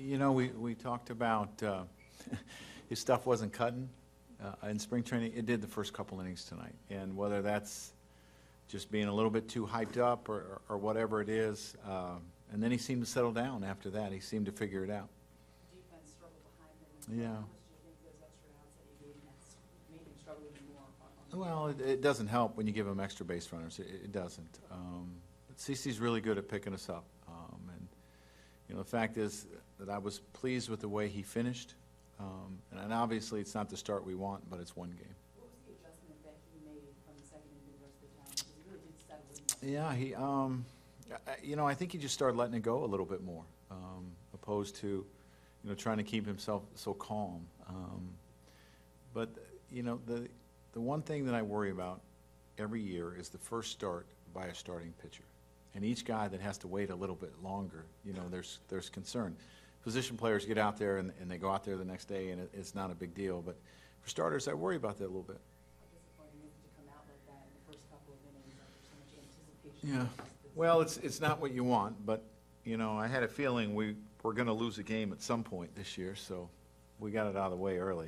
You know, we talked about his stuff wasn't cutting in spring training. It did the first couple innings tonight. And whether that's just being a little bit too hyped up or whatever it is, and then he seemed to settle down after that. He seemed to figure it out. Defense struggled behind him. Yeah. How much do you think those extra outs that he gave him that's made him struggle even more on the Well, it doesn't help when you give him extra base runners. It doesn't. But CC's really good at picking us up. And, you know, the fact is that I was pleased with the way he finished. And obviously it's not the start we want, but it's one game. What was the adjustment that he made from the second into the rest of the time? Because he really did settle in. Yeah, you know, I think he just started letting it go a little bit more, opposed to, you know, trying to keep himself so calm. But, you know, the one thing that I worry about every year is the first start by a starting pitcher. And each guy that has to wait a little bit longer, you know, there's concern. Position players get out there and they go out there the next day and it's not a big deal. But for starters, I worry about that a little bit. How disappointing is it to come out like that in the first couple of innings after so much anticipation? Yeah. Well, it's not what you want, but, you know, I had a feeling we're going to lose a game at some point this year, so we got it out of the way early.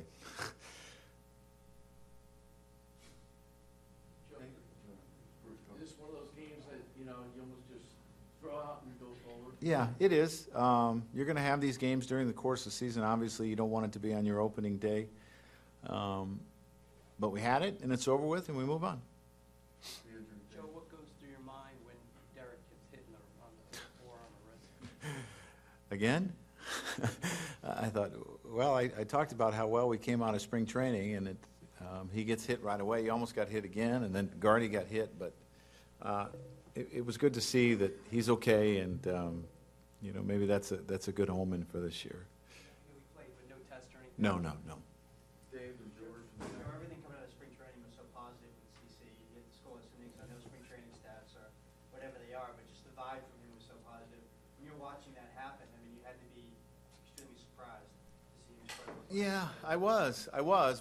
Is this one of those games that, you know, you almost just throw out and go forward? Yeah, it is. You're going to have these games during the course of the season. Obviously, you don't want it to be on your opening day. But we had it, and it's over with, and we move on. Joe, what goes through your mind when Derek gets hit on the floor on the wrist? Again? I thought, well, I talked about how well we came out of spring training, and he gets hit right away. He almost got hit again, and then Girardi got hit. But it was good to see that he's okay, and you know, maybe that's a good omen for this year. We played with no test or anything? No. Dave and George. You know, everything coming out of spring training was so positive with CC. He hit the scoreless innings. I know spring training stats or whatever they are, but just the vibe from him was so positive. When you're watching that happen, I mean, you had to be extremely surprised to see him struggle. Yeah, I was,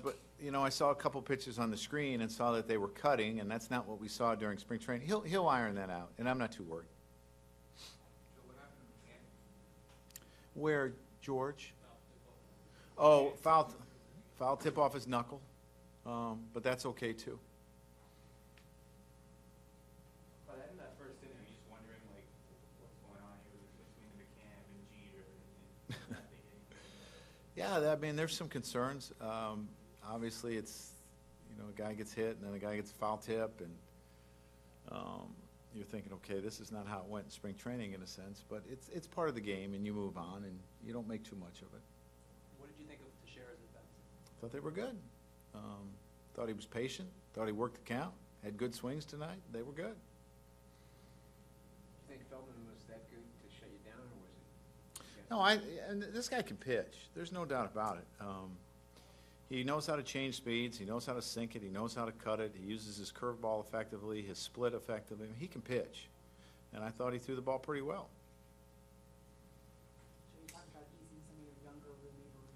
but you know, I saw a couple pitches on the screen and saw that they were cutting, and that's not what we saw during spring training. He'll iron that out, and I'm not too worried. So what happened with Candy? Where, George? Oh, foul tip off his knuckle, but that's okay too. But in that first inning, I'm just wondering, like, what's going on here between the McCann and Jeter and not thinking. Yeah, I mean, there's some concerns. Obviously, it's, you know, a guy gets hit and then a guy gets a foul tip, and you're thinking, okay, this is not how it went in spring training in a sense, but it's part of the game, and you move on, and you don't make too much of it. What did you think of Teixeira's at-bats? Thought they were good. Thought he was patient. Thought he worked the count. Had good swings tonight. They were good. Do you think Feldman was that good to shut you down, or was it? No, and this guy can pitch. There's no doubt about it. He knows how to change speeds. He knows how to sink it. He knows how to cut it. He uses his curveball effectively, his split effectively. He can pitch. And I thought he threw the ball pretty well. So you talked about easing some of your younger relievers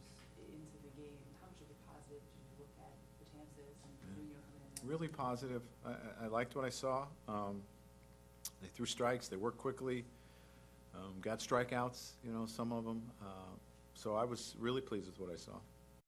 into the game. How much of a positive did you look at Betances and Junior coming in? Really positive. I liked what I saw. They threw strikes. They worked quickly. Got strikeouts, you know, some of them. So I was really pleased with what I saw.